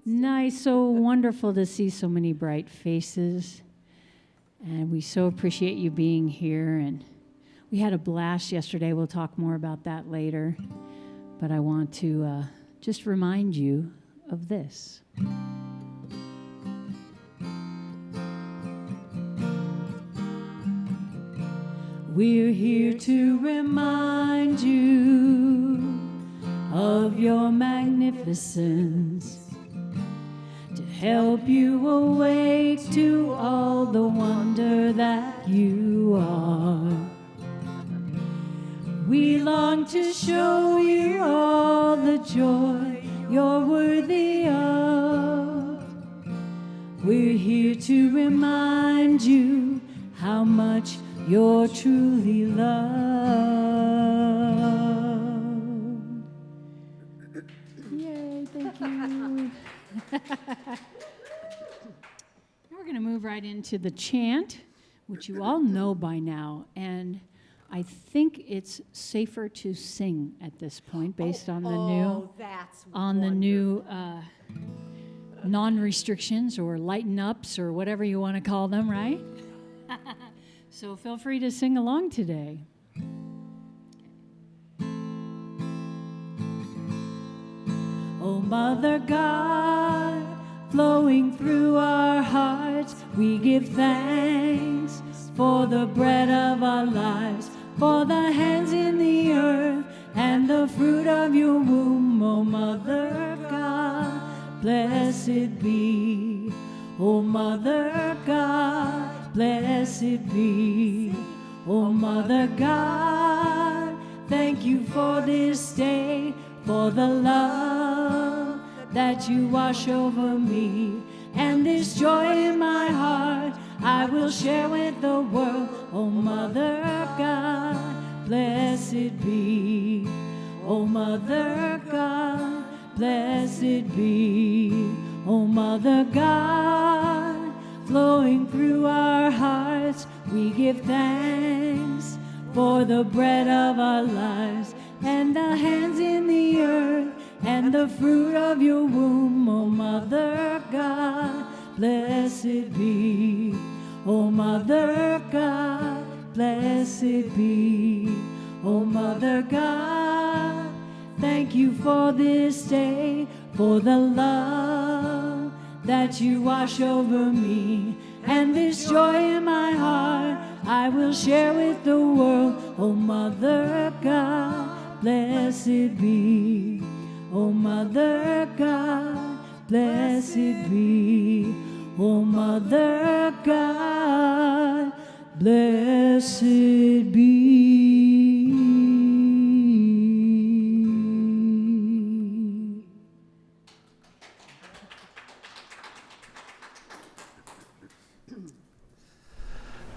Nice, so wonderful to see so many bright faces. And we so appreciate you being here. And we had a blast yesterday. We'll talk more about that later. But I want to just remind you of this. We're here to remind you of your magnificence, to help you awake to all the wonder that you are. We long to show you all the joy you're worthy of. We're here to remind you how much you're truly loved. Yay, thank you. We're going to move right into the chant, which you all know by now. And I think it's safer to sing at this point based on the new non-restrictions or lighten-ups or whatever you want to call them, right? So feel free to sing along today. Oh, Mother God, flowing through our hearts, we give thanks for the bread of our lives, for the hands in the earth and the fruit of your womb. Oh, Mother God, blessed be. Oh, Mother God, blessed be. Oh, Mother God, thank you for this day, for the love that you wash over me, and this joy in my heart I will share with the world. Oh, Mother God, blessed be. Oh, Mother God, blessed be. Oh, Mother God, flowing through our hearts, we give thanks for the bread of our lives and the hands in the earth and the fruit of your womb. Oh, Mother God, blessed be. Oh, Mother God, blessed be. Oh, Mother God, thank you for this day, for the love that you wash over me, and this joy in my heart I will share with the world. Oh, Mother God, blessed be. Oh, Mother God, blessed be. Oh, Mother God, blessed be.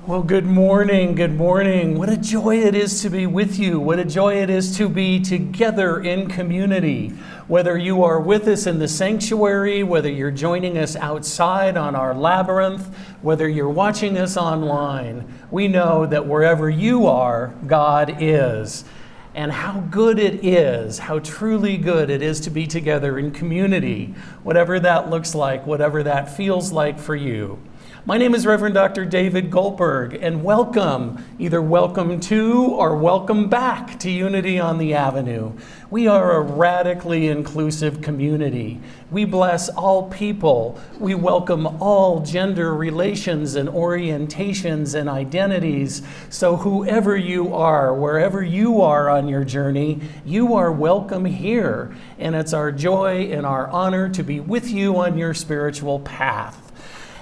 Well, good morning, good morning. What a joy it is to be with you. What a joy it is to be together in community. Whether you are with us in the sanctuary, whether you're joining us outside on our labyrinth, whether you're watching us online, we know that wherever you are, God is. And how good it is, how truly good it is to be together in community, whatever that looks like, whatever that feels like for you. My name is Reverend Dr. David Goldberg, and welcome, either welcome to or welcome back to Unity on the Avenue. We are a radically inclusive community. We bless all people. We welcome all gender relations and orientations and identities. So whoever you are, wherever you are on your journey, you are welcome here. And it's our joy and our honor to be with you on your spiritual path.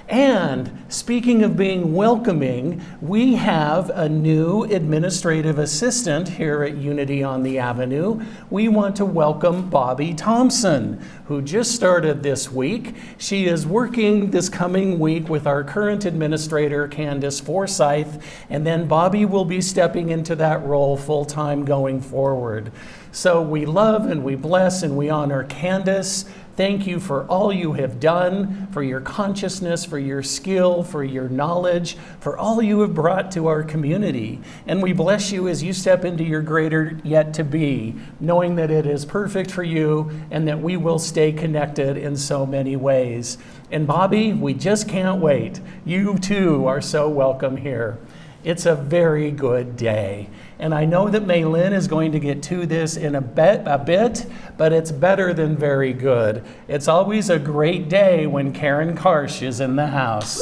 And speaking of being welcoming, we have a new administrative assistant here at Unity on the Avenue. We want to welcome Bobby Thompson, who just started this week. She is working this coming week with our current administrator, Candace Forsyth, and then Bobby will be stepping into that role full-time going forward. So we love and we bless and we honor Candace, Thank you for all you have done, for your consciousness, for your skill, for your knowledge, for all you have brought to our community. And we bless you as you step into your greater yet to be, knowing that it is perfect for you and that we will stay connected in so many ways. And Bobby, we just can't wait. You too are so welcome here. It's a very good day. And I know that Maylin is going to get to this in a bit, but it's better than very good. It's always a great day when Karen Karsh is in the house.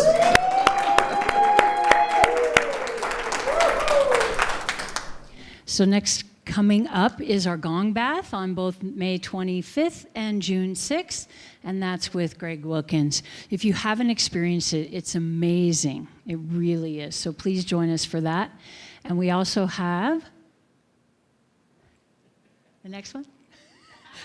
So next coming up is our gong bath on both May 25th and June 6th, and that's with Greg Wilkins. If you haven't experienced it, it's amazing. It really is. So please join us for that. And we also have the next one.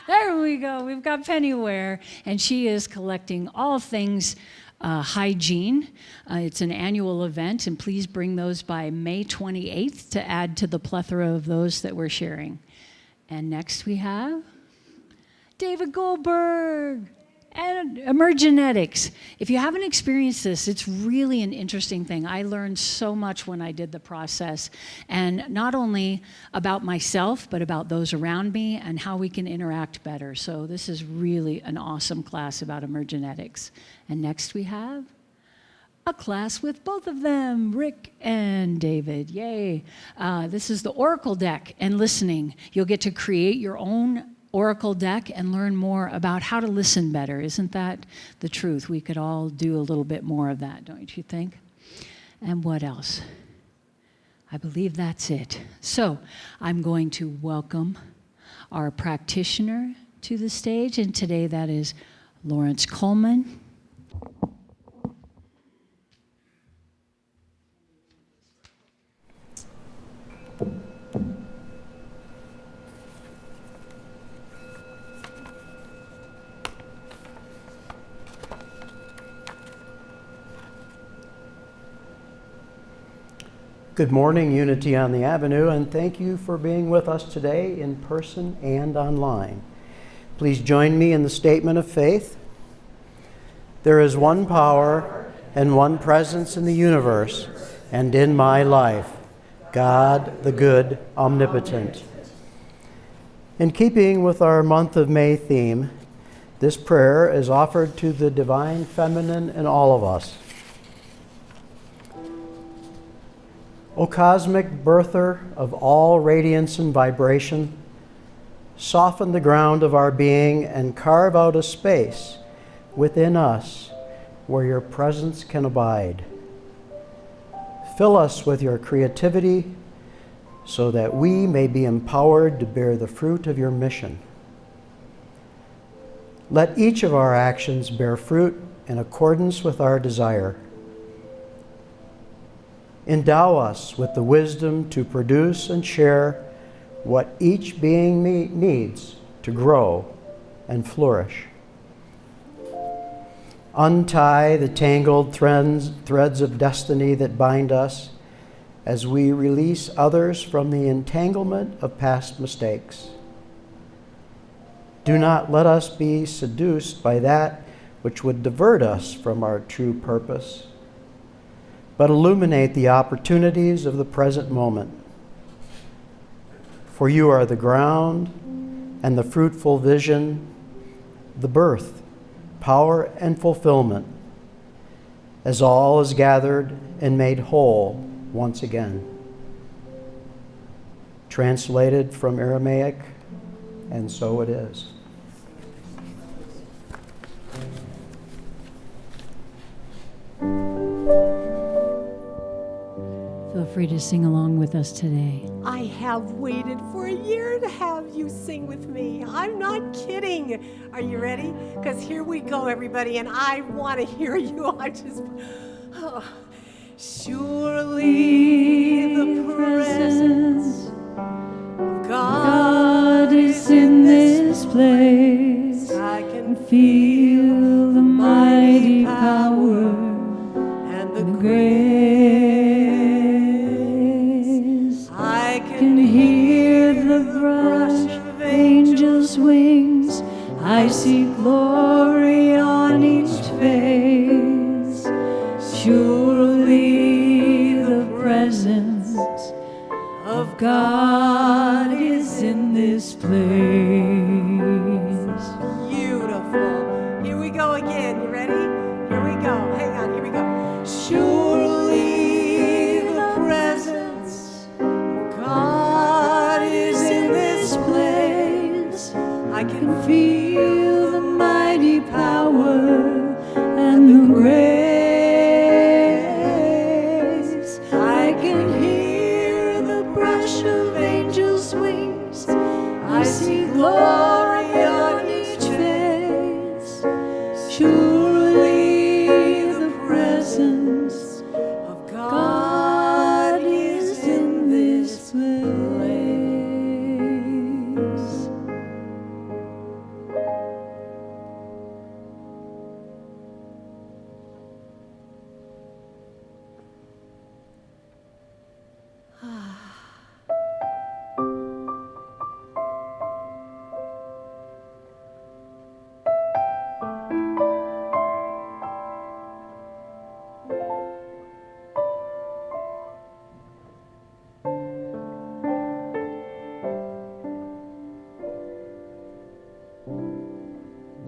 There we go. We've got Pennyware, and she is collecting all things hygiene. It's an annual event, and please bring those by May 28th to add to the plethora of those that we're sharing. And next we have David Goldberg and Emergenetics. If you haven't experienced this, it's really an interesting thing. I learned so much when I did the process, and not only about myself, but about those around me and how we can interact better. So this is really an awesome class about Emergenetics. And next we have a class with both of them, Rick and David. Yay. This is the Oracle deck and listening. You'll get to create your own Oracle deck and learn more about how to listen better. Isn't that the truth? We could all do a little bit more of that, don't you think? And what else? I believe that's it. So I'm going to welcome our practitioner to the stage, and today that is Lawrence Coleman. Good morning, Unity on the Avenue, and thank you for being with us today in person and online. Please join me in the statement of faith. There is one power and one presence in the universe and in my life, God the good, omnipotent. In keeping with our month of May theme, this prayer is offered to the divine feminine in all of us. O cosmic birther of all radiance and vibration, soften the ground of our being and carve out a space within us where your presence can abide. Fill us with your creativity so that we may be empowered to bear the fruit of your mission. Let each of our actions bear fruit in accordance with our desire. Endow us with the wisdom to produce and share what each being needs to grow and flourish. Untie the tangled threads of destiny that bind us as we release others from the entanglement of past mistakes. Do not let us be seduced by that which would divert us from our true purpose, but illuminate the opportunities of the present moment. For you are the ground and the fruitful vision, the birth, power, and fulfillment, as all is gathered and made whole once again. Translated from Aramaic, and so it is. Feel free to sing along with us today. I have waited for a year to have you sing with me. I'm not kidding. Are you ready? Because here we go, everybody, and I want to hear you. Surely the presence of God is in this place. I can feel the mighty power and the grace. I can hear the brush of angels' wings. I see glory on each face. Surely the presence of God is in this place. Beautiful. Here we go again. You ready? Here we go. Hang on. Here we go. Surely the presence of God is in this place. I can feel the mighty power and the grace. I can hear the brush of angels' wings. I see glory on each face. Surely the presence of God is in this place.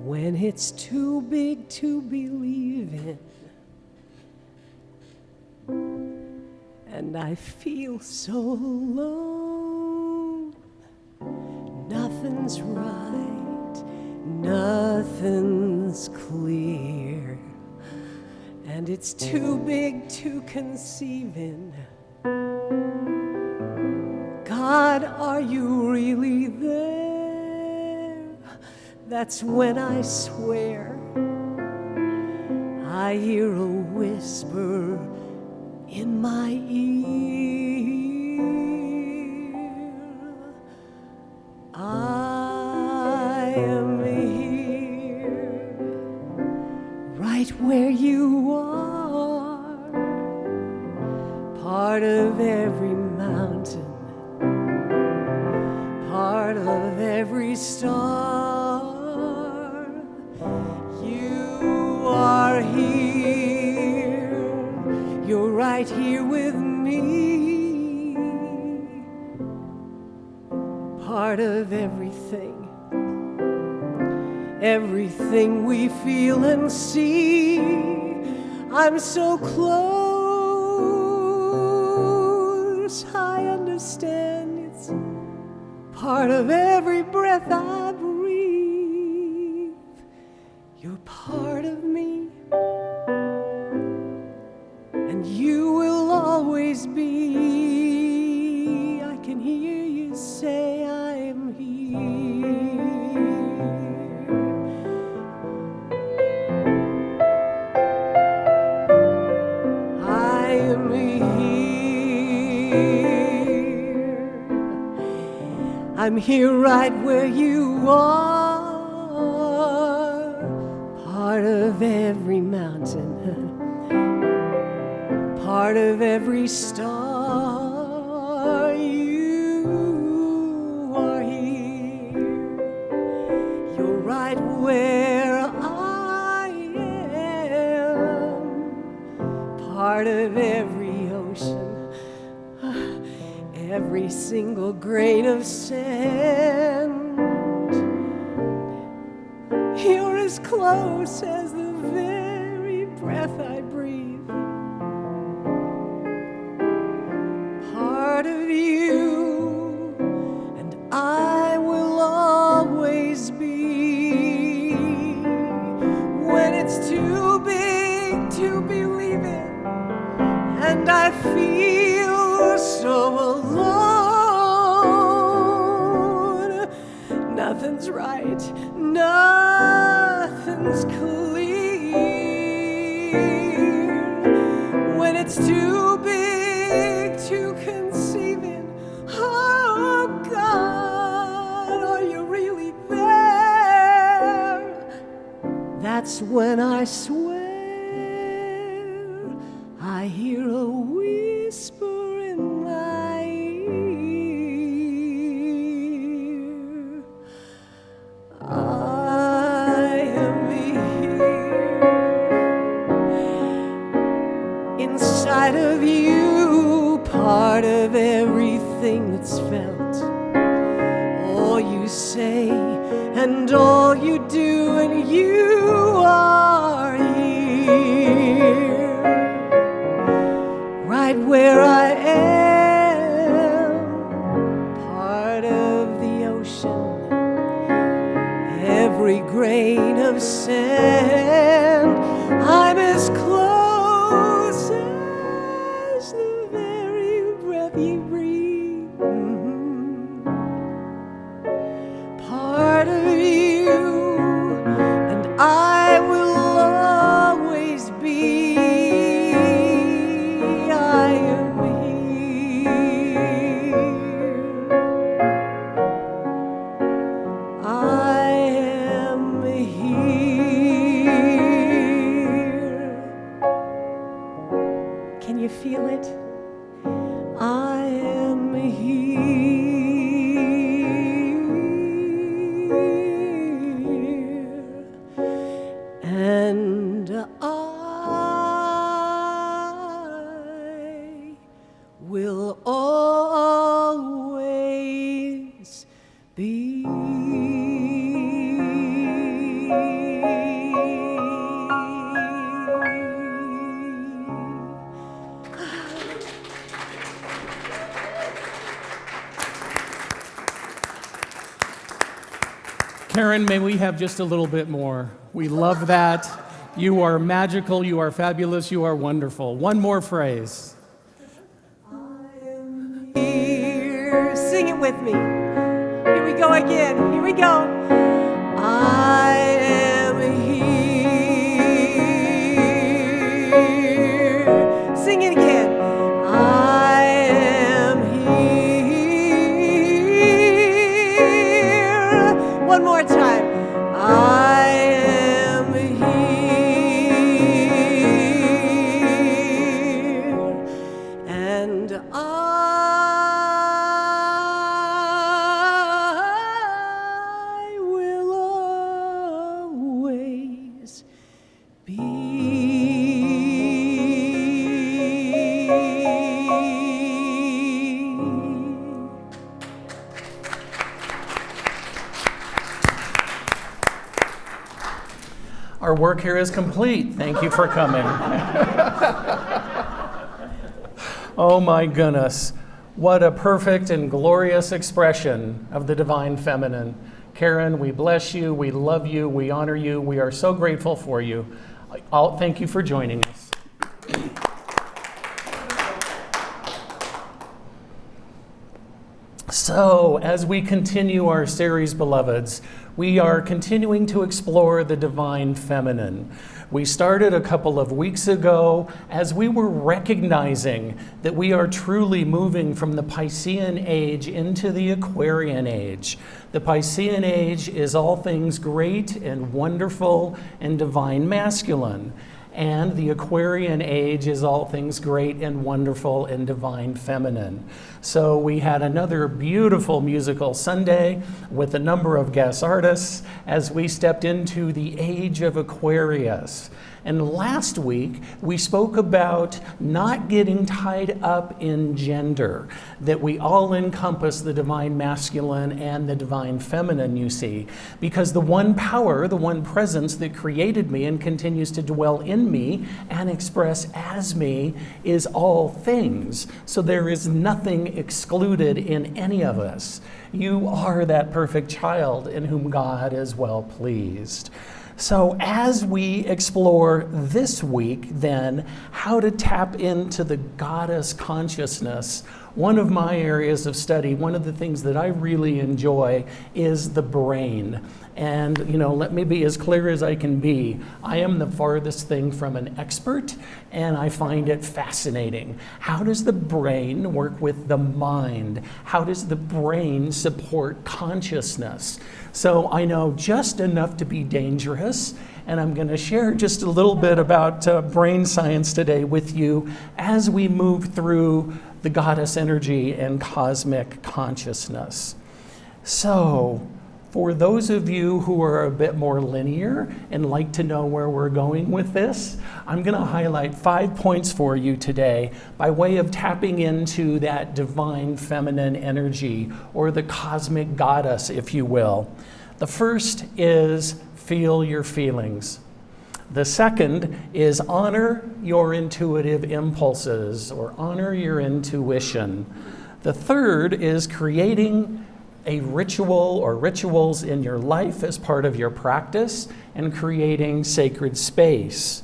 When it's too big to believe in, and I feel so alone, nothing's right, nothing's clear, and it's too big to conceive in. God, are you really there? That's when I swear I hear a whisper in my ear. I am here, right where you are, part of every mountain, part of every star. You are here, you're right here with me, part of everything, everything we feel and see. I'm so close, I understand it's part of every breath I breathe. You're part of me, and you will always be. I can hear you say, I am here. I am here. I'm here right where you are. Part of every mountain, part of every star. You are here, you're right where I am. Part of every ocean, every single grain of sand. You're as close as the very breath I breathe. Part of you, and I will always be. When it's too big to believe in, and I feel so alone, nothing's right, nothing's clear. When it's too big to conceive in, oh God, are you really there? That's when I swear I hear a whisper in my ear. everything that's felt, all you say and all you do, and you are here, right where I am, part of the ocean, every grain of sand. I'm as close as the very breath you breathe. Part of you, and I will always be. I am here. I am here. Can you feel it? I am here, and I will always be. Karen, may we have just a little bit more? We love that. You are magical, you are fabulous, you are wonderful. One more phrase. Here, sing it with me. Here we go again. Here we go. I am here. Sing it again. I am here. One more time. I am here, and I will always be. Our work here is complete. Thank you for coming. Oh my goodness. What a perfect and glorious expression of the divine feminine. Karen, we bless you, we love you, we honor you, we are so grateful for you. Thank you for joining us. So, as we continue our series, beloveds, we are continuing to explore the divine feminine. We started a couple of weeks ago as we were recognizing that we are truly moving from the Piscean age into the Aquarian age. The Piscean age is all things great and wonderful and divine masculine. And the Aquarian age is all things great and wonderful and divine feminine. So we had another beautiful musical Sunday with a number of guest artists as we stepped into the age of Aquarius. And last week, we spoke about not getting tied up in gender, that we all encompass the divine masculine and the divine feminine, you see, because the one power, the one presence that created me and continues to dwell in me and express as me is all things. So there is nothing excluded in any of us. You are that perfect child in whom God is well pleased. So as we explore this week, then, how to tap into the goddess consciousness, one of my areas of study, one of the things that I really enjoy is the brain. And, let me be as clear as I can be. I am the farthest thing from an expert, and I find it fascinating. How does the brain work with the mind? How does the brain support consciousness? So I know just enough to be dangerous, and I'm going to share just a little bit about brain science today with you as we move through the goddess energy and cosmic consciousness. So, For those of you who are a bit more linear and like to know where we're going with this, I'm going to highlight 5 points for you today by way of tapping into that divine feminine energy, or the cosmic goddess, if you will. The first is feel your feelings. The second is honor your intuitive impulses, or honor your intuition. The third is creating a ritual or rituals in your life as part of your practice and creating sacred space.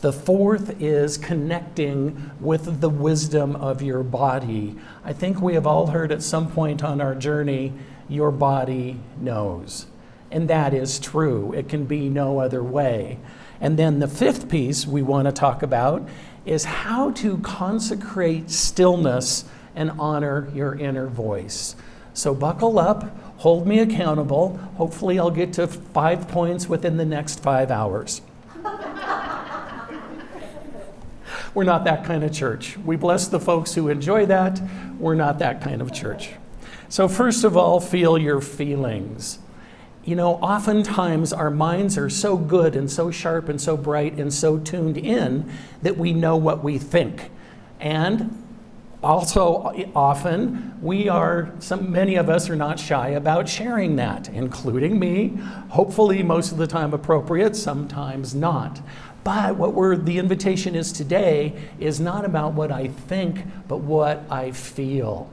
The fourth is connecting with the wisdom of your body. I think we have all heard at some point on our journey, your body knows. And that is true. It can be no other way. And then the fifth piece we want to talk about is how to consecrate stillness and honor your inner voice. So buckle up, hold me accountable. Hopefully I'll get to 5 points within the next 5 hours. We're not that kind of church. We bless the folks who enjoy that. We're not that kind of church. So first of all, feel your feelings. You know, oftentimes our minds are so good and so sharp and so bright and so tuned in that we know what we think. And also, often, many of us are not shy about sharing that, including me. Hopefully, most of the time appropriate, sometimes not. But the invitation is today is not about what I think, but what I feel.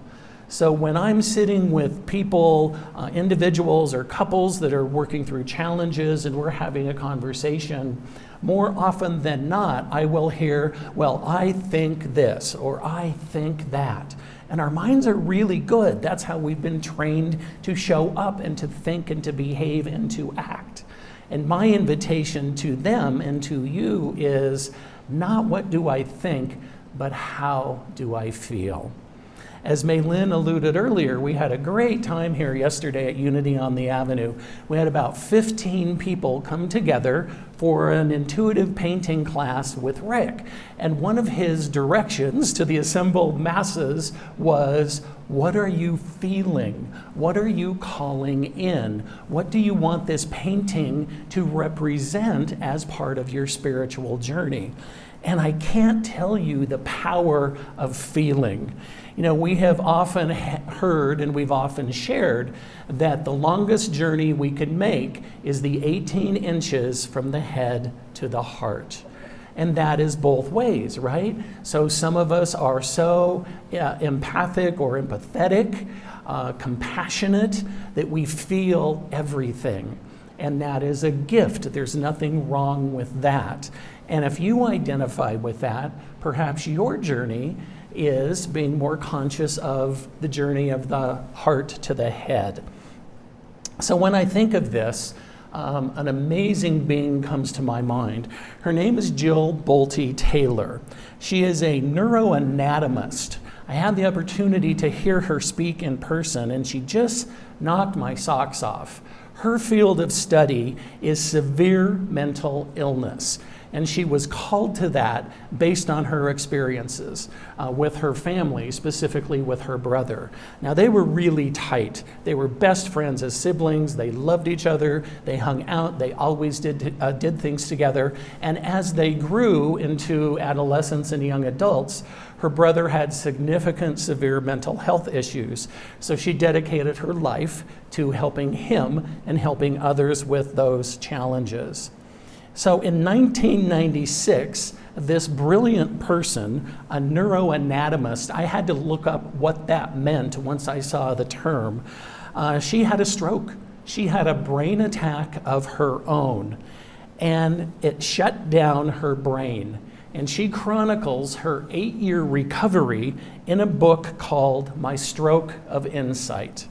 So when I'm sitting with people, individuals or couples that are working through challenges and we're having a conversation, more often than not, I will hear, well, I think this, or I think that. And our minds are really good. That's how we've been trained to show up and to think and to behave and to act. And my invitation to them and to you is not what do I think, but how do I feel? As Maylin alluded earlier, we had a great time here yesterday at Unity on the Avenue. We had about 15 people come together for an intuitive painting class with Rick. And one of his directions to the assembled masses was, what are you feeling? What are you calling in? What do you want this painting to represent as part of your spiritual journey? And I can't tell you the power of feeling. You know, we have often heard and we've often shared that the longest journey we can make is the 18 inches from the head to the heart. And that is both ways, right? So some of us are so empathic or empathetic, compassionate, that we feel everything. And that is a gift. There's nothing wrong with that. And if you identify with that, perhaps your journey is being more conscious of the journey of the heart to the head. So when I think of this, an amazing being comes to my mind. Her name is Jill Bolty Taylor. She is a neuroanatomist. I had the opportunity to hear her speak in person, and she just knocked my socks off. Her field of study is severe mental illness. And she was called to that based on her experiences with her family, specifically with her brother. Now, they were really tight. They were best friends as siblings. They loved each other. They hung out. They always did things together. And as they grew into adolescents and young adults, her brother had significant severe mental health issues. So she dedicated her life to helping him and helping others with those challenges. So in 1996, this brilliant person, a neuroanatomist, I had to look up what that meant once I saw the term. She had a stroke. She had a brain attack of her own, and it shut down her brain. And she chronicles her 8-year recovery in a book called My Stroke of Insight.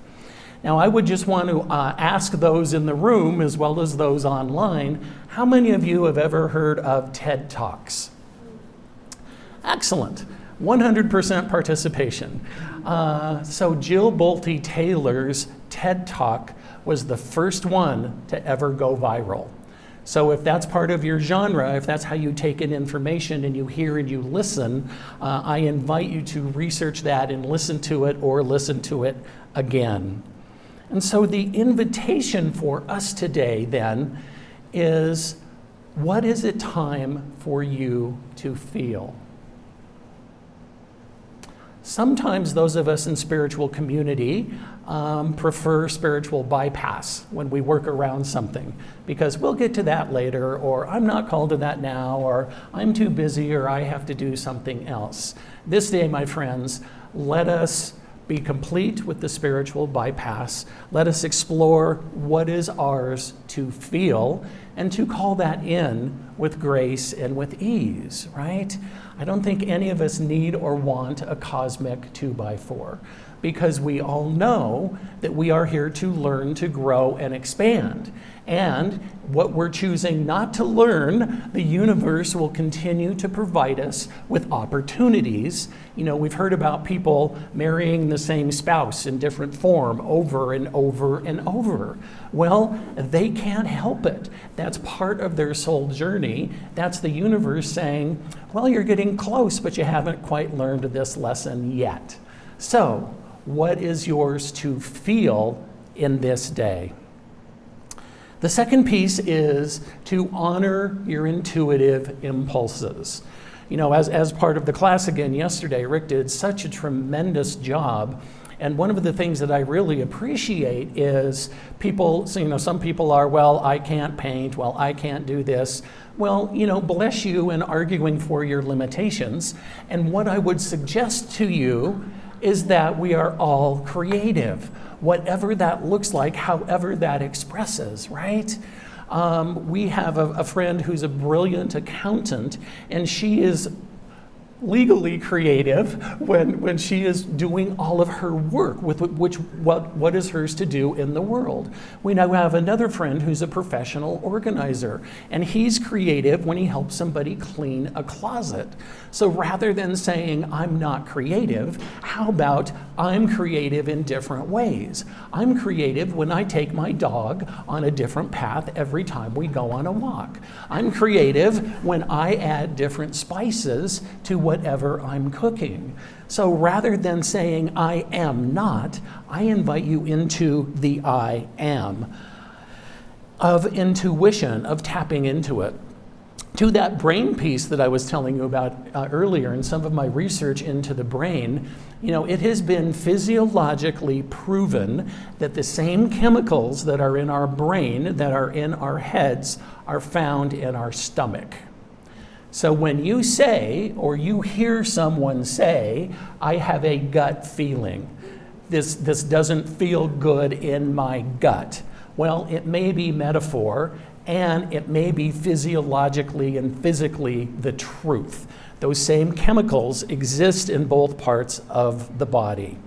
Now, I would just want to ask those in the room, as well as those online, how many of you have ever heard of TED Talks? Excellent. 100% participation. So Jill Bolty Taylor's TED Talk was the first one to ever go viral. So if that's part of your genre, if that's how you take in information and you hear and you listen, I invite you to research that and listen to it or listen to it again. And so the invitation for us today then is, what is it time for you to feel? Sometimes those of us in spiritual community prefer spiritual bypass when we work around something, because we'll get to that later, or I'm not called to that now, or I'm too busy, or I have to do something else. This day, my friends, let us be complete with the spiritual bypass. Let us explore what is ours to feel and to call that in with grace and with ease, right? I don't think any of us need or want a cosmic 2x4, because we all know that we are here to learn, to grow, and expand. And what we're choosing not to learn, the universe will continue to provide us with opportunities. You know, we've heard about people marrying the same spouse in different form over and over and over. Well, they can't help it. That's part of their soul journey. That's the universe saying, well, you're getting close, but you haven't quite learned this lesson yet. So, what is yours to feel in this day? The second piece is to honor your intuitive impulses. You know, as part of the class again yesterday, Rick did such a tremendous job. And one of the things that I really appreciate is people, so, you know, some people are, well, I can't paint, well, I can't do this. Well, you know, bless you in arguing for your limitations. And what I would suggest to you is that we are all creative, whatever that looks like, however that expresses, right? We have a friend who's a brilliant accountant, and she is legally creative when she is doing all of her work with what is hers to do in the world. We now have another friend who's a professional organizer, and he's creative when he helps somebody clean a closet. So rather than saying I'm not creative, how about I'm creative in different ways? I'm creative when I take my dog on a different path every time we go on a walk. I'm creative when I add different spices to whatever I'm cooking. So rather than saying I am not, I invite you into the I am of intuition, of tapping into it. To that brain piece that I was telling you about earlier in some of my research into the brain, you know, it has been physiologically proven that the same chemicals that are in our brain, that are in our heads, are found in our stomach. So when you say, or you hear someone say, I have a gut feeling, this doesn't feel good in my gut. Well, it may be metaphor, and it may be physiologically and physically the truth. Those same chemicals exist in both parts of the body.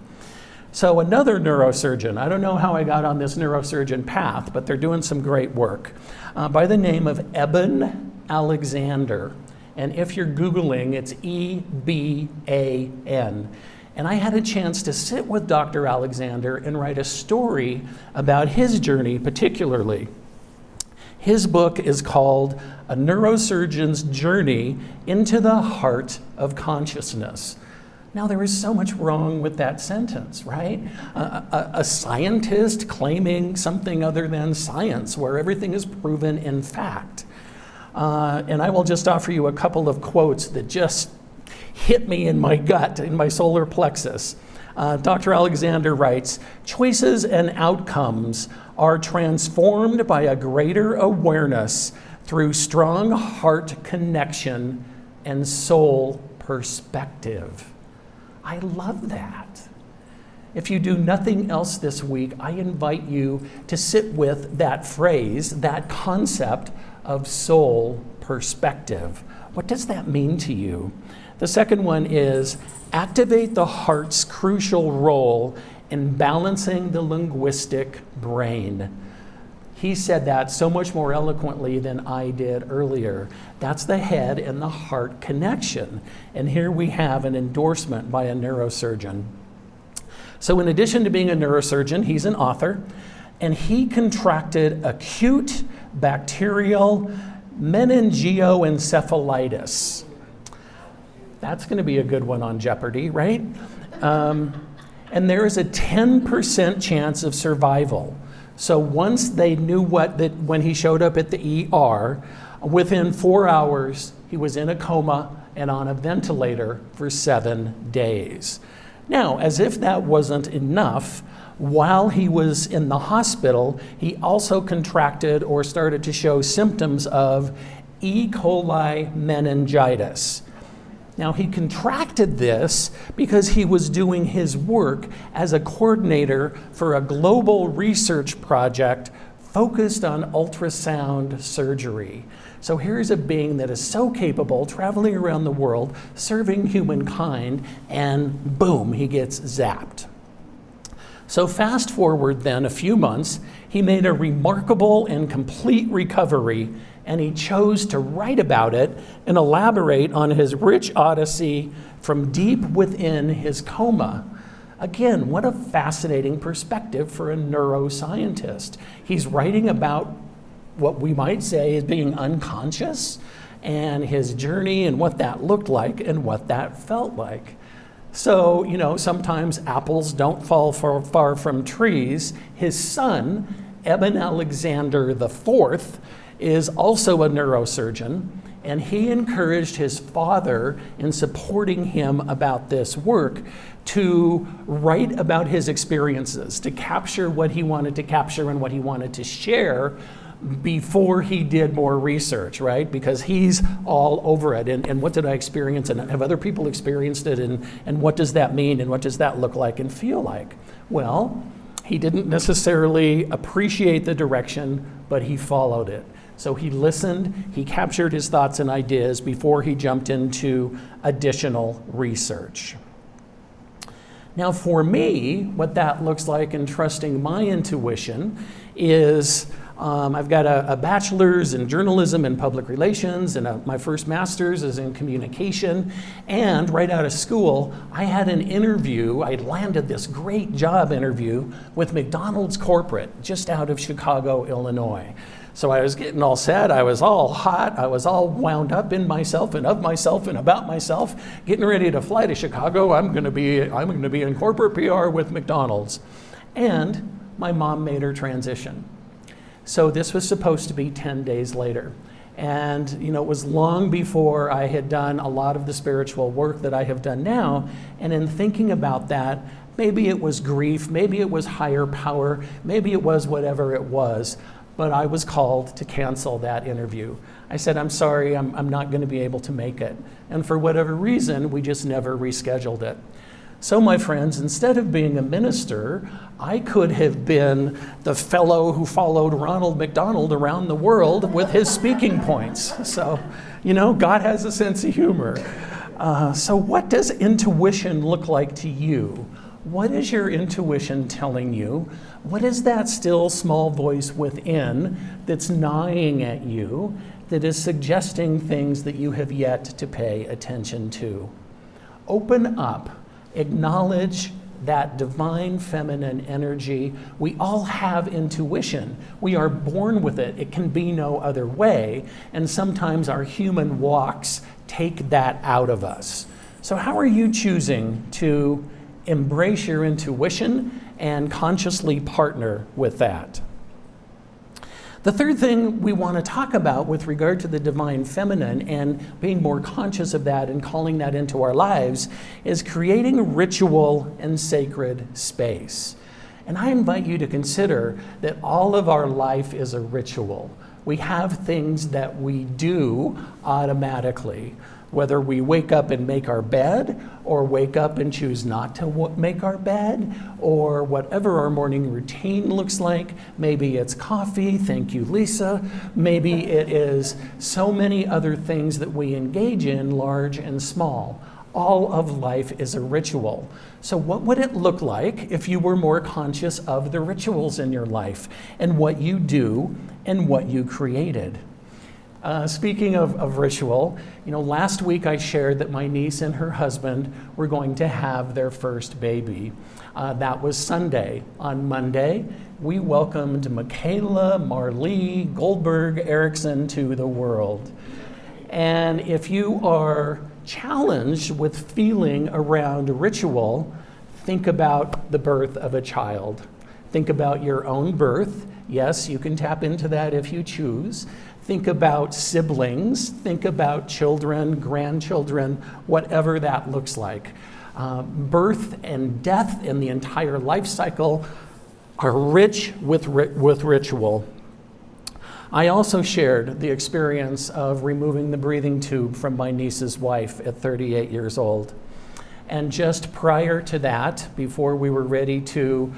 So another neurosurgeon, I don't know how I got on this neurosurgeon path, but they're doing some great work, by the name of Eben Alexander. And if you're Googling, it's E-B-A-N. And I had a chance to sit with Dr. Alexander and write a story about his journey particularly. His book is called A Neurosurgeon's Journey into the Heart of Consciousness. Now, there is so much wrong with that sentence, right? A scientist claiming something other than science, where everything is proven in fact. And I will just offer you a couple of quotes that just hit me in my gut, in my solar plexus. Dr. Alexander writes, choices and outcomes are transformed by a greater awareness through strong heart connection and soul perspective. I love that. If you do nothing else this week, I invite you to sit with that phrase, that concept of soul perspective. What does that mean to you? The second one is activate the heart's crucial role in balancing the linguistic brain. He said that so much more eloquently than I did earlier. That's the head and the heart connection. And here we have an endorsement by a neurosurgeon. So in addition to being a neurosurgeon, he's an author, and he contracted acute bacterial meningioencephalitis. That's going to be a good one on Jeopardy, right? and there is a 10% chance of survival. So once they knew when he showed up at the ER, within 4 hours, he was in a coma and on a ventilator for 7 days. Now, as if that wasn't enough, while he was in the hospital, he also contracted or started to show symptoms of E. coli meningitis. Now, he contracted this because he was doing his work as a coordinator for a global research project focused on ultrasound surgery. So here's a being that is so capable, traveling around the world, serving humankind, and boom, he gets zapped. So fast forward then a few months, he made a remarkable and complete recovery, and he chose to write about it and elaborate on his rich odyssey from deep within his coma. Again, what a fascinating perspective for a neuroscientist. He's writing about what we might say is being unconscious and his journey and what that looked like and what that felt like. So, sometimes apples don't fall far from trees. His son, Eben Alexander IV, is also a neurosurgeon, and he encouraged his father in supporting him about this work to write about his experiences, to capture what he wanted to capture and what he wanted to share before he did more research, right? Because he's all over it. And what did I experience? And have other people experienced it? And what does that mean? And what does that look like and feel like? Well, he didn't necessarily appreciate the direction, but he followed it. So he listened, he captured his thoughts and ideas before he jumped into additional research. Now for me, what that looks like in trusting my intuition is I've got a bachelor's in journalism and public relations, and my first master's is in communication. And right out of school, I had an interview. I landed this great job interview with McDonald's corporate just out of Chicago, Illinois. So I was getting all set, I was all hot, I was all wound up in myself and of myself and about myself, getting ready to fly to Chicago. I'm gonna be in corporate PR with McDonald's. And my mom made her transition. So this was supposed to be 10 days later. And it was long before I had done a lot of the spiritual work that I have done now. And in thinking about that, maybe it was grief, maybe it was higher power, maybe it was whatever it was. But I was called to cancel that interview. I said, I'm sorry, I'm not going to be able to make it. And for whatever reason, we just never rescheduled it. So my friends, instead of being a minister, I could have been the fellow who followed Ronald McDonald around the world with his speaking points. So, God has a sense of humor. So what does intuition look like to you? What is your intuition telling you? What is that still small voice within that's gnawing at you, that is suggesting things that you have yet to pay attention to? Open up, acknowledge that divine feminine energy. We all have intuition. We are born with it. It can be no other way. And sometimes our human walks take that out of us. So how are you choosing to embrace your intuition and consciously partner with that? The third thing we want to talk about with regard to the divine feminine and being more conscious of that and calling that into our lives is creating ritual and sacred space. And I invite you to consider that all of our life is a ritual. We have things that we do automatically. Whether we wake up and make our bed, or wake up and choose not to make our bed, or whatever our morning routine looks like. Maybe it's coffee, thank you, Lisa. Maybe it is so many other things that we engage in, large and small. All of life is a ritual. So what would it look like if you were more conscious of the rituals in your life and what you do and what you created? Speaking of ritual, last week I shared that my niece and her husband were going to have their first baby. That was Sunday. On Monday, we welcomed Michaela Marlee Goldberg Erickson to the world. And if you are challenged with feeling around ritual, think about the birth of a child. Think about your own birth. Yes, you can tap into that if you choose. Think about siblings. Think about children, grandchildren, whatever that looks like. Birth and death and the entire life cycle are rich with ritual. I also shared the experience of removing the breathing tube from my niece's wife at 38 years old. And just prior to that, before we were ready to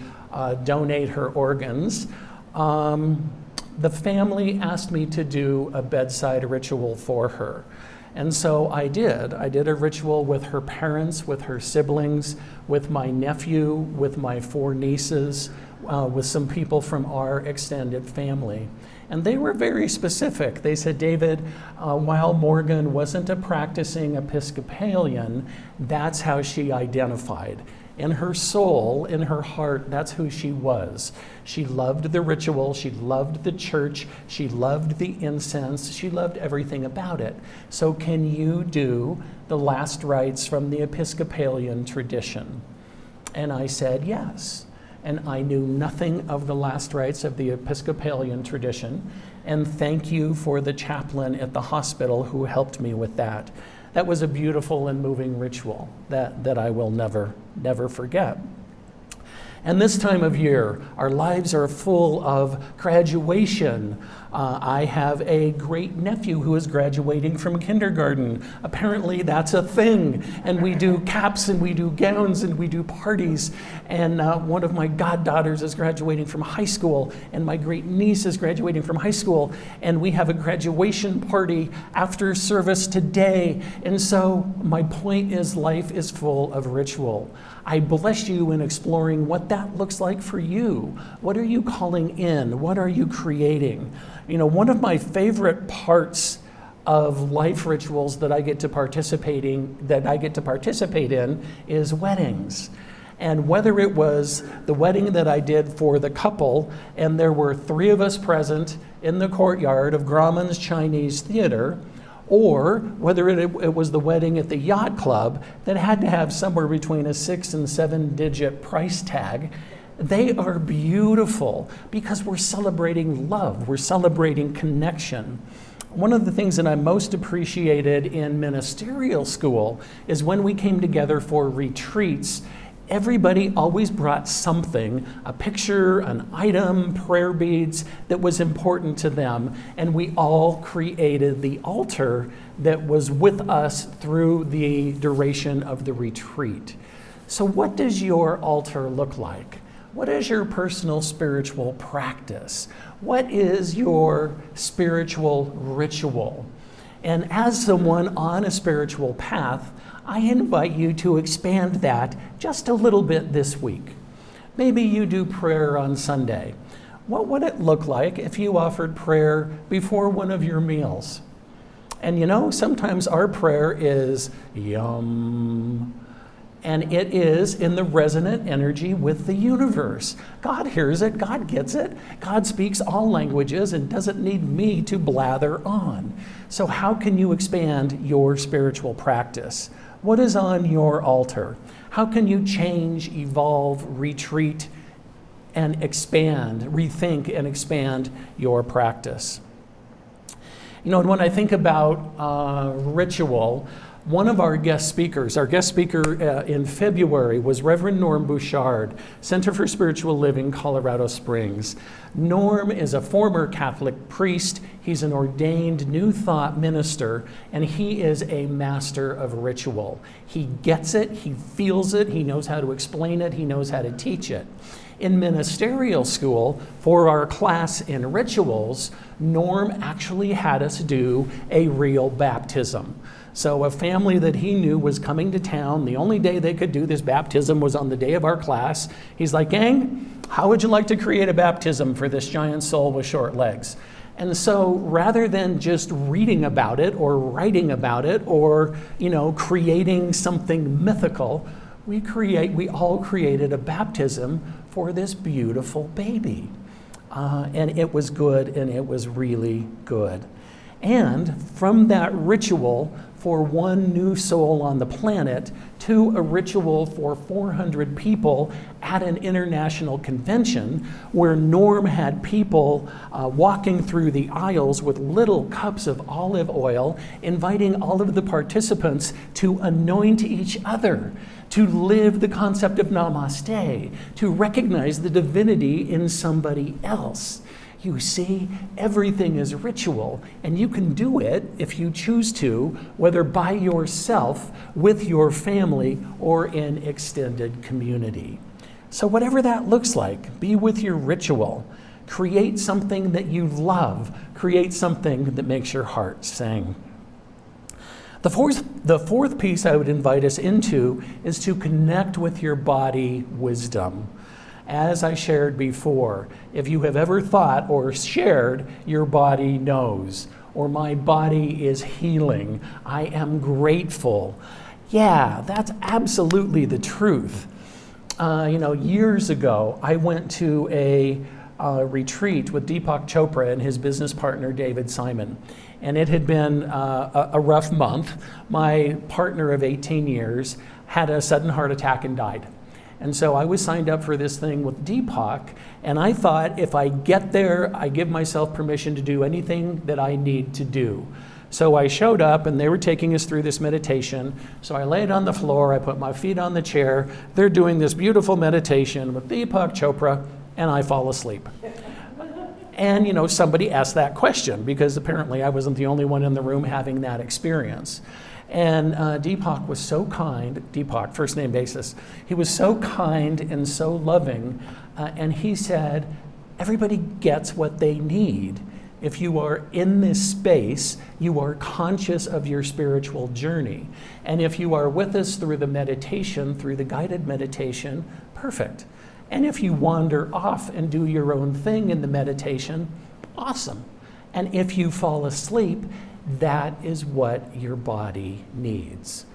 donate her organs, the family asked me to do a bedside ritual for her. And so I did. I did a ritual with her parents, with her siblings, with my nephew, with my 4 nieces, with some people from our extended family. And they were very specific. They said, David, while Morgan wasn't a practicing Episcopalian, that's how she identified. In her soul, in her heart, that's who she was. She loved the ritual, she loved the church, she loved the incense, she loved everything about it. So can you do the last rites from the Episcopalian tradition? And I said yes. And I knew nothing of the last rites of the Episcopalian tradition. And thank you for the chaplain at the hospital who helped me with that. That was a beautiful and moving ritual that I will never forget. And this time of year, our lives are full of graduation. I have a great nephew who is graduating from kindergarten. Apparently that's a thing. And we do caps and we do gowns and we do parties. And one of my goddaughters is graduating from high school, and my great niece is graduating from high school. And we have a graduation party after service today. And so my point is, life is full of ritual. I bless you in exploring what that looks like for you. What are you calling in? What are you creating? You know, one of my favorite parts of life rituals that I get to participate in is weddings. And whether it was the wedding that I did for the couple, and there were 3 of us present in the courtyard of Grauman's Chinese Theater, or whether it was the wedding at the yacht club that had to have somewhere between a 6 and 7 digit price tag, they are beautiful because we're celebrating love, we're celebrating connection. One of the things that I most appreciated in ministerial school is when we came together for retreats, everybody always brought something, a picture, an item, prayer beads that was important to them, and we all created the altar that was with us through the duration of the retreat. So what does your altar look like? What is your personal spiritual practice? What is your spiritual ritual? And as someone on a spiritual path, I invite you to expand that just a little bit this week. Maybe you do prayer on Sunday. What would it look like if you offered prayer before one of your meals? And you know, sometimes our prayer is yum. And it is in the resonant energy with the universe. God hears it, God gets it. God speaks all languages and doesn't need me to blather on. So how can you expand your spiritual practice? What is on your altar? How can you change, evolve, retreat, and expand, rethink and expand your practice? You know, when I think about ritual, one of our guest speaker in February was Reverend Norm Bouchard, Center for Spiritual Living, Colorado Springs. Norm is a former Catholic priest. He's an ordained New Thought minister, and he is a master of ritual. He gets it, he feels it, he knows how to explain it, he knows how to teach it. In ministerial school, for our class in rituals, Norm actually had us do a real baptism. So a family that he knew was coming to town. The only day they could do this baptism was on the day of our class. He's like, gang, how would you like to create a baptism for this giant soul with short legs? And so rather than just reading about it or writing about it or, creating something mythical, we all created a baptism for this beautiful baby. And it was good, and it was really good. And from that ritual for one new soul on the planet to a ritual for 400 people at an international convention where Norm had people walking through the aisles with little cups of olive oil, inviting all of the participants to anoint each other, to live the concept of namaste, to recognize the divinity in somebody else. You see, everything is ritual, and you can do it if you choose to, whether by yourself, with your family, or in extended community. So whatever that looks like, be with your ritual. Create something that you love. Create something that makes your heart sing. The fourth piece I would invite us into is to connect with your body wisdom. As I shared before, if you have ever thought or shared, your body knows, or my body is healing, I am grateful. Yeah, that's absolutely the truth. Years ago, I went to a retreat with Deepak Chopra and his business partner, David Simon. And it had been a rough month. My partner of 18 years had a sudden heart attack and died. And so I was signed up for this thing with Deepak, and I thought if I get there, I give myself permission to do anything that I need to do. So I showed up, and they were taking us through this meditation. So I laid on the floor, I put my feet on the chair. They're doing this beautiful meditation with Deepak Chopra, and I fall asleep. And somebody asked that question, because apparently I wasn't the only one in the room having that experience. And Deepak was so kind, Deepak, first name basis, he was so kind and so loving, and he said, everybody gets what they need. If you are in this space, you are conscious of your spiritual journey. And if you are with us through the meditation, through the guided meditation, perfect. And if you wander off and do your own thing in the meditation, awesome. And if you fall asleep, that is what your body needs.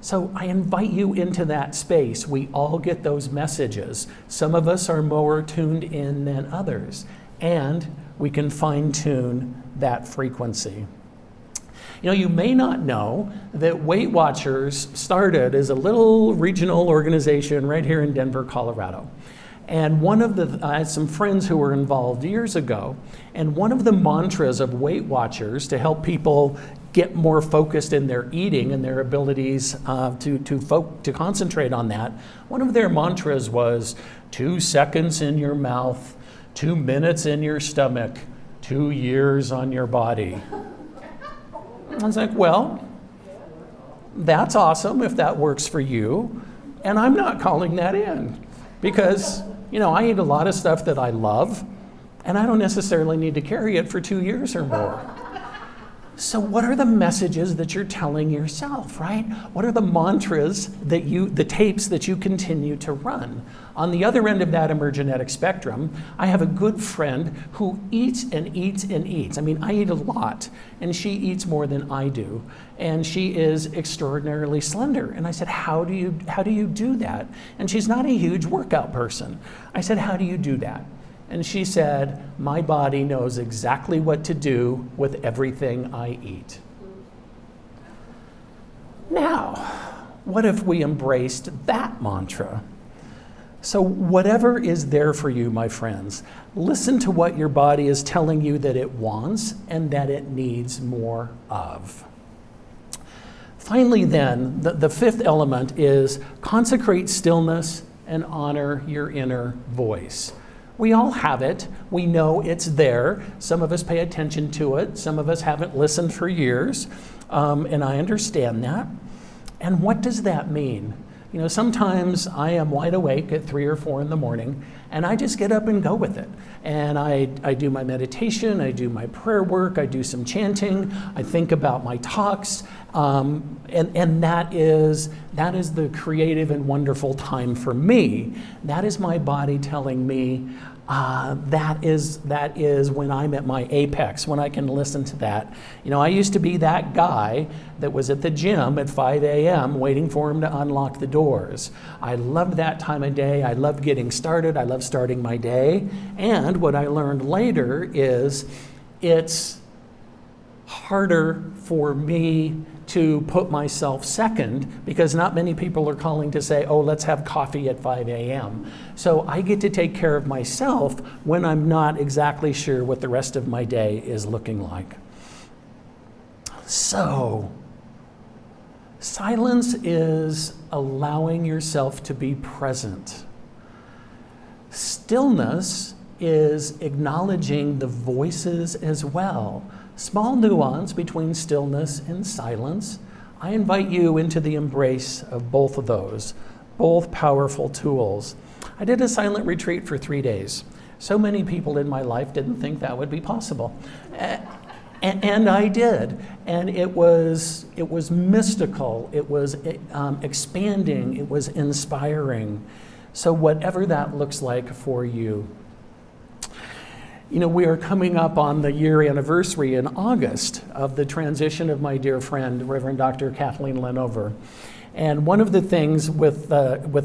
So I invite you into that space. We all get those messages. Some of us are more tuned in than others, and we can fine-tune that frequency. You may not know that Weight Watchers started as a little regional organization right here in Denver, Colorado. And I had some friends who were involved years ago, and one of the mantras of Weight Watchers to help people get more focused in their eating and their abilities to concentrate on that, one of their mantras was 2 seconds in your mouth, 2 minutes in your stomach, 2 years on your body. I was like, well, that's awesome if that works for you, and I'm not calling that in, because I eat a lot of stuff that I love, and I don't necessarily need to carry it for 2 years or more. So what are the messages that you're telling yourself, right? What are the mantras the tapes that you continue to run? On the other end of that emergenetic spectrum, I have a good friend who eats and eats and eats. I mean, I eat a lot, and she eats more than I do. And she is extraordinarily slender. And I said, how do you do that? And she's not a huge workout person. I said, how do you do that? And she said, my body knows exactly what to do with everything I eat. Now, what if we embraced that mantra? So whatever is there for you, my friends, listen to what your body is telling you that it wants and that it needs more of. Finally then, the fifth element is consecrate stillness and honor your inner voice. We all have it. We know it's there. Some of us pay attention to it. Some of us haven't listened for years, and I understand that. And what does that mean? Sometimes I am wide awake at 3 or 4 in the morning, and I just get up and go with it. And I do my meditation, I do my prayer work, I do some chanting, I think about my talks, and that is the creative and wonderful time for me. That is my body telling me that is when I'm at my apex, when I can listen to that. I used to be that guy that was at the gym at 5 a.m. waiting for him to unlock the doors. I loved that time of day. I loved getting started. I loved starting my day. And what I learned later is it's harder for me to put myself second, because not many people are calling to say, oh, let's have coffee at 5 a.m. So I get to take care of myself when I'm not exactly sure what the rest of my day is looking like. So, silence is allowing yourself to be present. Stillness is acknowledging the voices as well. Small nuance between stillness and silence. I invite you into the embrace of both of those, both powerful tools. I did a silent retreat for 3 days. So many people in my life didn't think that would be possible. And I did. And it was mystical, it was expanding, it was inspiring. So whatever that looks like for you. You know, we are coming up on the year anniversary in August of the transition of my dear friend, Reverend Dr. Kathleen Lenover. And one of the things with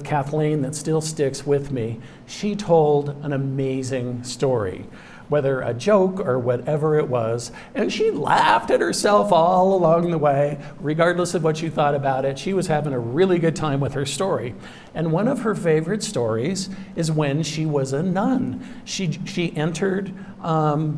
Kathleen that still sticks with me, she told an amazing story, whether a joke or whatever it was, and she laughed at herself all along the way, regardless of what you thought about it. She was having a really good time with her story. And one of her favorite stories is when she was a nun. She entered the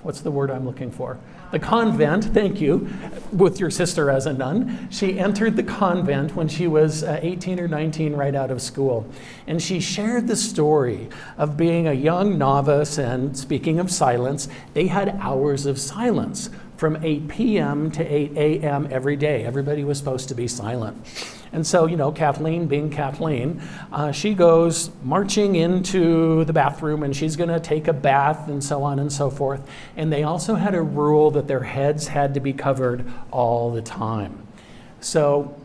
what's the word I'm looking for? The convent, thank you, with your sister as a nun. She entered the convent when she was 18 or 19, right out of school. And she shared the story of being a young novice, and speaking of silence, they had hours of silence from 8 p.m. to 8 a.m. every day. Everybody was supposed to be silent. And so, you know, Kathleen being Kathleen, she goes marching into the bathroom and she's gonna take a bath and so on and so forth. And they also had a rule that their heads had to be covered all the time. So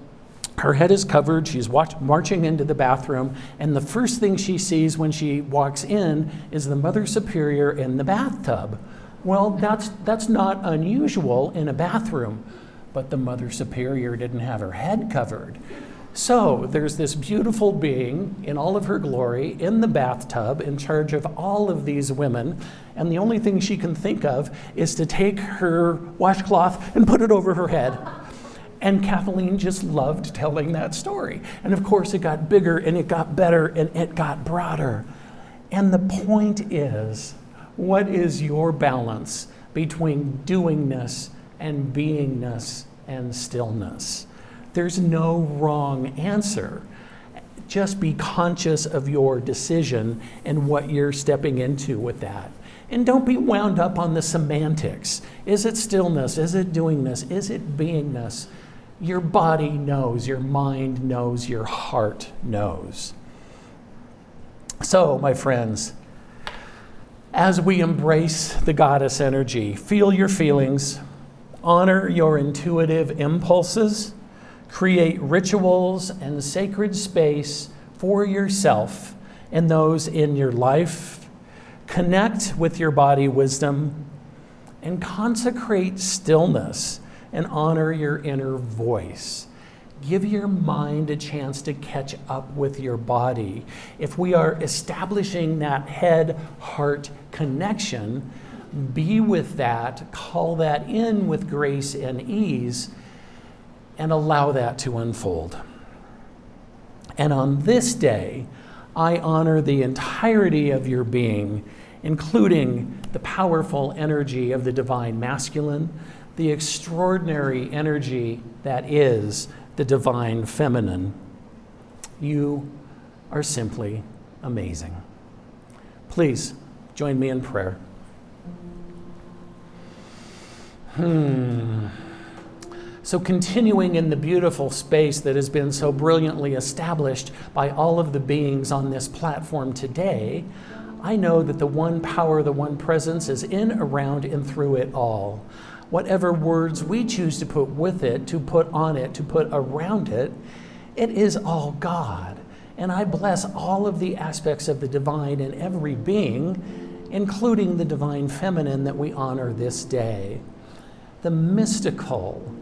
her head is covered, she's marching into the bathroom, and the first thing she sees when she walks in is the Mother Superior in the bathtub. Well, that's not unusual in a bathroom, but the Mother Superior didn't have her head covered. So there's this beautiful being in all of her glory in the bathtub in charge of all of these women, and the only thing she can think of is to take her washcloth and put it over her head. And Kathleen just loved telling that story. And of course it got bigger and it got better and it got broader. And the point is, what is your balance between doingness and beingness and stillness? There's no wrong answer. Just be conscious of your decision and what you're stepping into with that. And don't be wound up on the semantics. Is it stillness? Is it doingness? Is it beingness? Your body knows, your mind knows, your heart knows. So, my friends, as we embrace the goddess energy, feel your feelings, honor your intuitive impulses, create rituals and sacred space for yourself and those in your life, connect with your body wisdom, and consecrate stillness and honor your inner voice. Give your mind a chance to catch up with your body. If we are establishing that head-heart connection, be with that, call that in with grace and ease, and allow that to unfold. And on this day, I honor the entirety of your being, including the powerful energy of the divine masculine, the extraordinary energy that is the divine feminine. You are simply amazing. Please join me in prayer. So continuing in the beautiful space that has been so brilliantly established by all of the beings on this platform today, I know that the one power, the one presence is in, around, and through it all. Whatever words we choose to put with it, to put on it, to put around it, it is all God. And I bless all of the aspects of the divine in every being, including the divine feminine that we honor this day. The mystical,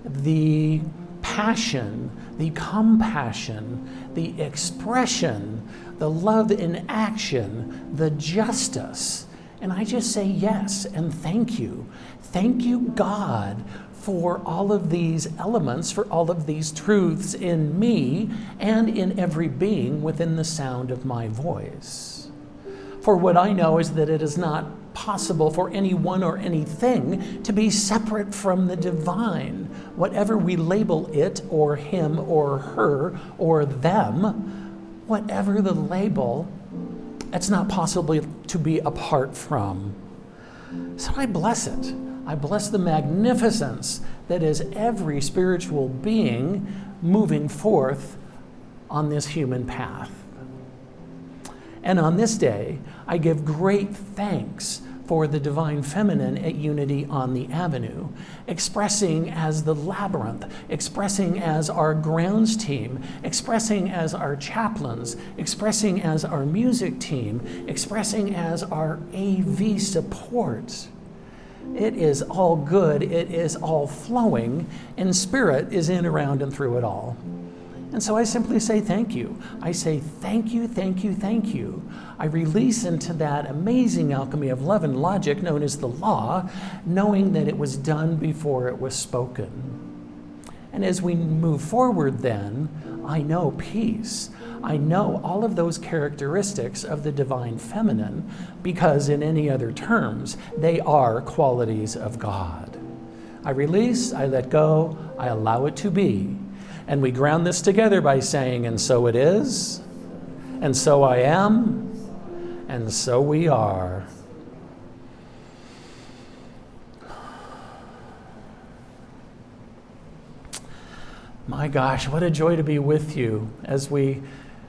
the passion, the compassion, the expression, the love in action, the justice, And I just say yes and thank you. Thank you, God, for all of these elements, for all of these truths in me and in every being within the sound of my voice. For what I know is that it is not possible for anyone or anything to be separate from the divine, whatever we label it or him or her or them, whatever the label, it's not possible to be apart from. So I bless it. I bless the magnificence that is every spiritual being moving forth on this human path. And on this day, I give great thanks for the Divine Feminine at Unity on the Avenue, expressing as the Labyrinth, expressing as our grounds team, expressing as our chaplains, expressing as our music team, expressing as our AV support. It is all good, it is all flowing, and Spirit is in, around, and through it all. And so I simply say thank you. I say thank you, thank you, thank you. I release into that amazing alchemy of love and logic known as the law, knowing that it was done before it was spoken. And as we move forward then, I know peace. I know all of those characteristics of the Divine Feminine because in any other terms, they are qualities of God. I release, I let go, I allow it to be. And we ground this together by saying, and so it is, and so I am, and so we are. My gosh, what a joy to be with you. As we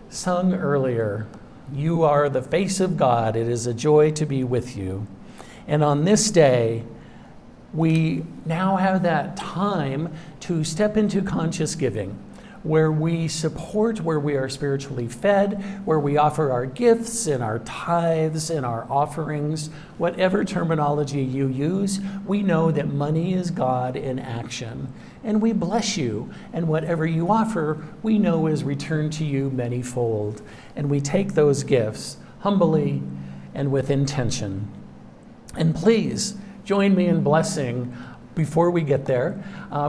sung earlier, you are the face of God. It is a joy to be with you. And on this day, we now have that time to step into conscious giving, where we support, where we are spiritually fed, where we offer our gifts and our tithes and our offerings, whatever terminology you use. We know that money is God in action, and we bless you, and whatever you offer, we know is returned to you manyfold. And we take those gifts humbly and with intention. And please, join me in blessing before we get there.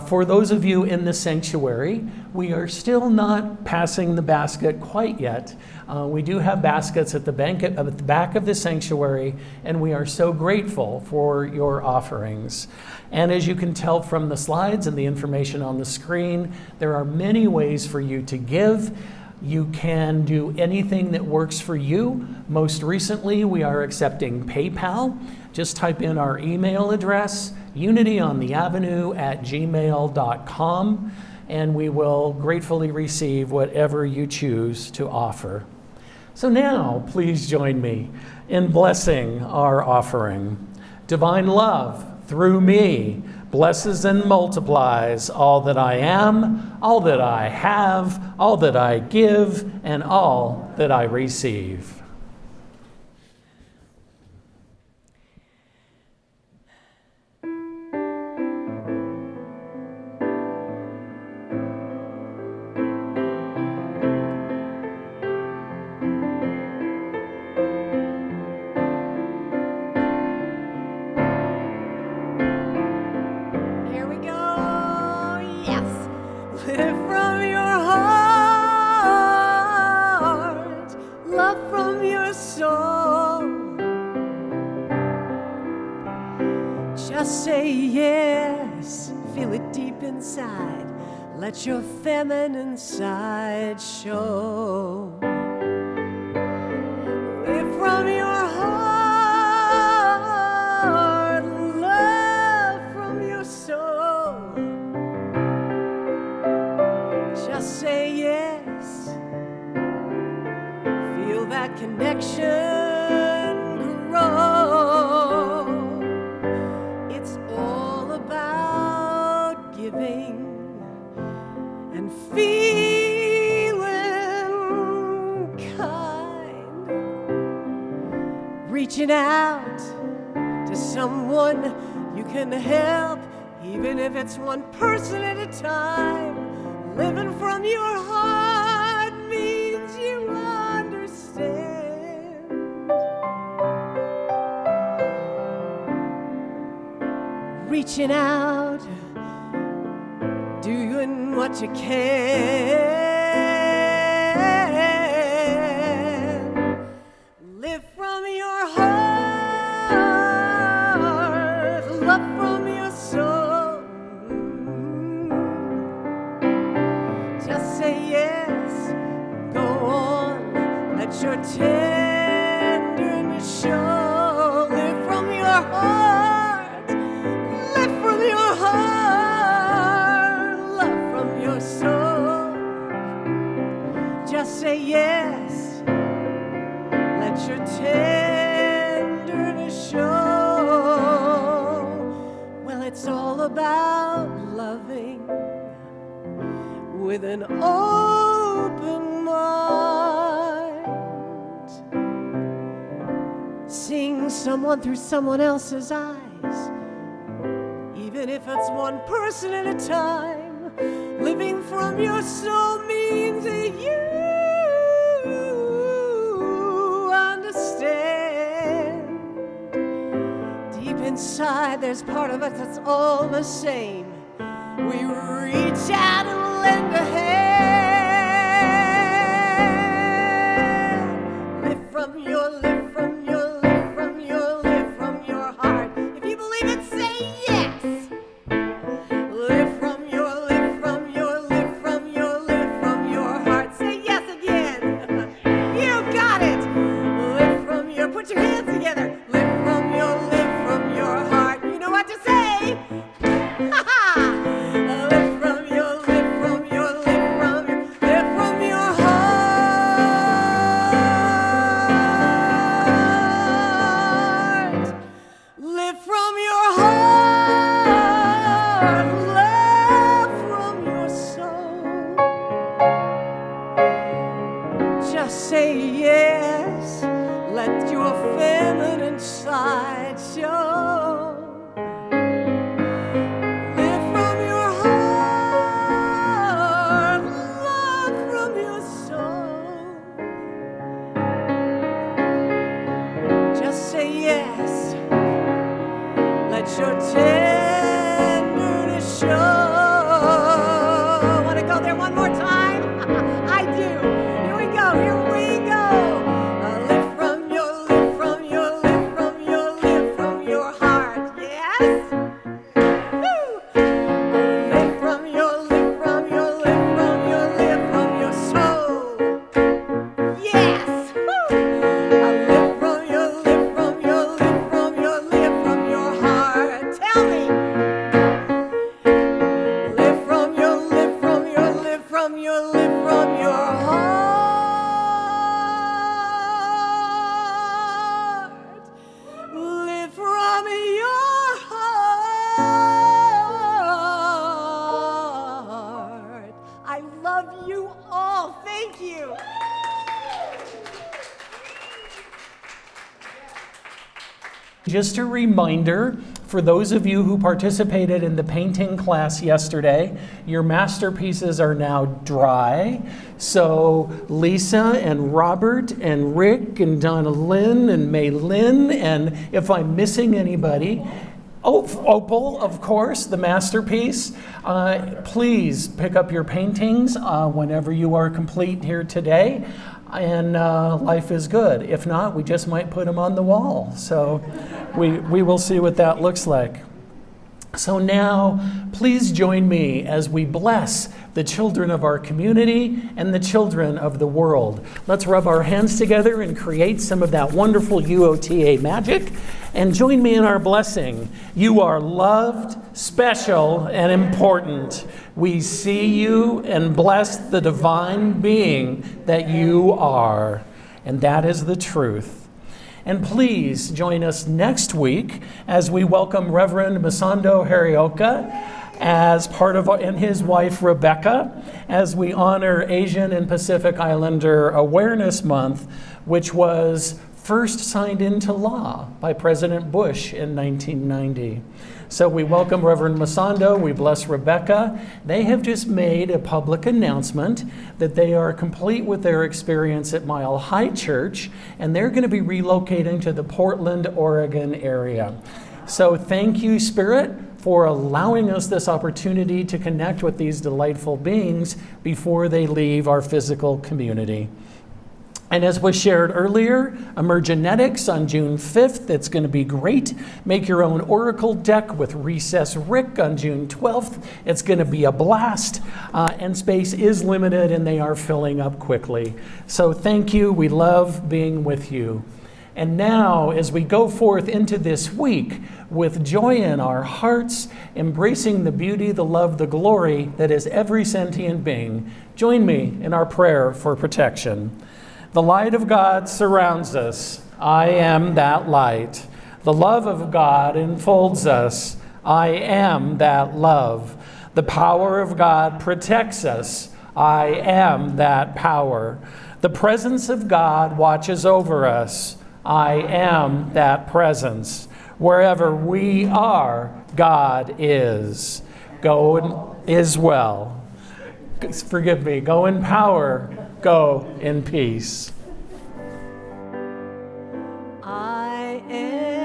For those of you in the sanctuary, we are still not passing the basket quite yet. We do have baskets at the back of the sanctuary, and we are so grateful for your offerings. And as you can tell from the slides and the information on the screen, there are many ways for you to give. You can do anything that works for you. Most recently, we are accepting PayPal. Just type in our email address, unityontheavenue@gmail.com, and we will gratefully receive whatever you choose to offer. So now, please join me in blessing our offering. Divine love, through me, blesses and multiplies all that I am, all that I have, all that I give, and all that I receive. Just say yes, feel it deep inside. Let your feminine side show. Live from your heart, love from your soul. Just say yes, feel that connection grow. And feeling kind, reaching out to someone you can help, even if it's one person at a time. Living from your heart means you understand. reaching out, doing what you can. Live from your heart, love from your soul. Just say yes, go on, let your tenderness show. Live from your heart, live from your heart, love from your soul. Just say yes, let your tenderness show. Well, it's all about loving with an open mind. Seeing someone through someone else's eyes, even if it's one person at a time. Living from your soul means that you understand. Deep inside, there's part of us that's all the same. We reach out and lend a hand. Live from your, live from your, live from your, live from your heart. If you believe it, say yes. Live from your, live from your, live from your, live from your heart. Say yes again. You got it. Live from your, put your hands together. Live from your, live from your heart. You know what to say. Ha ha. Live from your, live from your, live from your, live from your heart. Live from your heart, love from your soul. Just say yes, let your feminine side show. Live from your heart, love from your soul. Just say yes, let your tenderness show. Want to go there one more time? I do. Here we go, here we go. Live from your, live from your, live from your, live from your heart. Yes? Woo! Live from your, live from your, live from your, live from your soul. Yes! Woo! Live from your, live from your, live from your, live from your heart. Tell me. Live from your, live from your, live from your, live from your heart. Live from your heart. I love you all. Thank you. Just a reminder for those of you who participated in the painting class yesterday, your masterpieces are now dry. So Lisa and Robert and Rick and Donna Lynn and May Lynn, and if I'm missing anybody, Opal, of course, the masterpiece. Please pick up your paintings whenever you are complete here today. And life is good. If not, we just might put them on the wall. So we will see what that looks like. So now, please join me as we bless the children of our community and the children of the world. Let's rub our hands together and create some of that wonderful UOTA magic. And join me in our blessing. You are loved, special, and important. We see you and bless the divine being that you are. And that is the truth. And please join us next week as we welcome Reverend Masando Harioka as part of, and his wife Rebecca, as we honor Asian and Pacific Islander Awareness Month, which was first signed into law by President Bush in 1990. So we welcome Reverend Masando, we bless Rebecca. They have just made a public announcement that they are complete with their experience at Mile High Church, and they're going to be relocating to the Portland, Oregon area. So thank you, Spirit, for allowing us this opportunity to connect with these delightful beings before they leave our physical community. And as was shared earlier, Emergenetics on June 5th, it's going to be great. Make your own Oracle deck with Recess Rick on June 12th. It's going to be a blast, and space is limited and they are filling up quickly. So thank you, we love being with you. And now, as we go forth into this week with joy in our hearts, embracing the beauty, the love, the glory that is every sentient being, join me in our prayer for protection. The light of God surrounds us. I am that light. The love of God enfolds us. I am that love. The power of God protects us. I am that power. The presence of God watches over us. I am that presence. Wherever we are, God is. Go and is well. Forgive me. Go in power. Go in peace. I am